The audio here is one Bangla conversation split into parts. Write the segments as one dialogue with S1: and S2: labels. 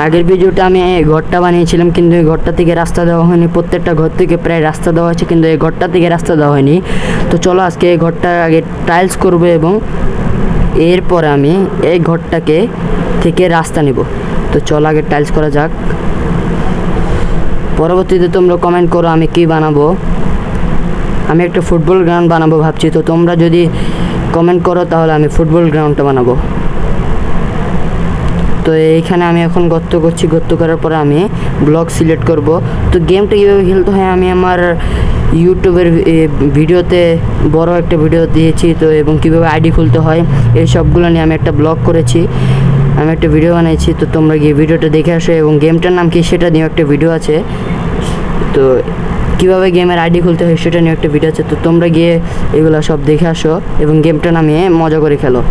S1: আগের ভিডিওটা আমি এই ঘরটা বানিয়েছিলাম, কিন্তু এই ঘরটা থেকে রাস্তা দেওয়া হয়নি। প্রত্যেকটা ঘর থেকে প্রায় রাস্তা দেওয়া হয়েছে, কিন্তু এই ঘরটা থেকে রাস্তা দেওয়া হয়নি। তো চলো আজকে এই ঘরটা আগে টাইলস করবো এবং এরপরে আমি এই ঘরটাকে থেকে রাস্তা নিব। তো চলো আগে টাইলস করা যাক, পরবর্তীতে তোমরা কমেন্ট করো আমি কি বানাবো। আমি একটা ফুটবল গ্রাউন্ড বানাবো ভাবছি, তো তোমরা যদি কমেন্ট করো তাহলে আমি ফুটবল গ্রাউন্ডটা বানাবো। তো এইখানে আমি এখন গর্ত করছি, গর্ত করার পরে আমি ব্লক সিলেক্ট করব। তো গেমটা কীভাবে খেলতে হয় আমি আমার ইউটিউবের ভিডিওতে বড় একটা ভিডিও দিয়েছি, তো এবং কীভাবে আইডি খুলতে হয় এই সবগুলো নিয়ে আমি একটা ব্লগ করেছি, আমি একটা ভিডিও বানিয়েছি। তো তোমরা গিয়ে ভিডিওটা দেখে আসো, এবং গেমটার নাম কি সেটা নিয়ে একটা ভিডিও আছে। তো কীভাবে গেমের আইডি খুলতে হয় সেটা নিয়ে একটা ভিডিও আছে, তো তোমরা গিয়ে এগুলো সব দেখে আসো এবং গেমটা নামিয়ে মজা করে খেলো।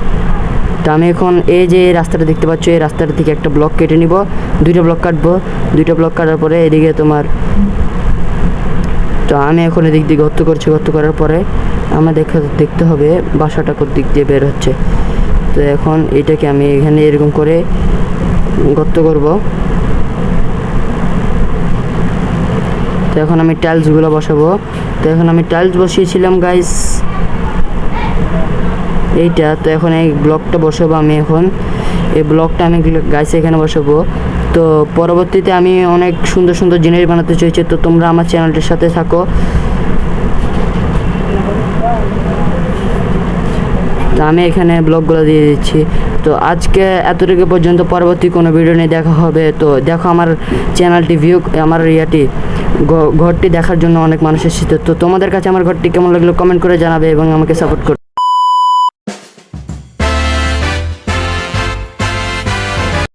S1: তো আমি এখন এই যে রাস্তাটা দেখতে পাচ্ছ, এই রাস্তাটা থেকে একটা ব্লক কেটে নিব, দুইটা ব্লক কাটবো। দুইটা ব্লক কাটার পরে এদিকে তোমার, তো আমি এখন এদিক দিয়ে গর্ত করছি, গর্ত করার পরে আমার দেখতে হবে বাসাটা কোন দিক দিয়ে বের হচ্ছে। তো এখন এটাকে আমি এখানে এরকম করে গর্ত করব। তো এখন আমি টাইলসগুলো বসাবো। তো এখন আমি টাইলস বসিয়েছিলাম গাইস এইটা। তো এখন এই ব্লকটা বসাবো আমি, এখন এই ব্লকটা আমি গাইস এখানে বসাবো। তো পরবর্তীতে আমি অনেক সুন্দর সুন্দর জিনিস বানাতে চাইছি, তো তোমরা আমার চ্যানেলটির সাথে থাকো। তো আমি এখানে ব্লগগুলো দিয়ে দিচ্ছি। তো আজকে এতটুকু পর্যন্ত, পরবর্তী কোনো ভিডিও নিয়ে দেখা হবে। তো দেখো আমার চ্যানেলটি ভিউ, আমার ঘরটি দেখার জন্য অনেক মানুষ এসেছে। তো তোমাদের কাছে আমার ঘরটি কেমন লাগলো কমেন্ট করে জানাবে এবং আমাকে সাপোর্ট করবে।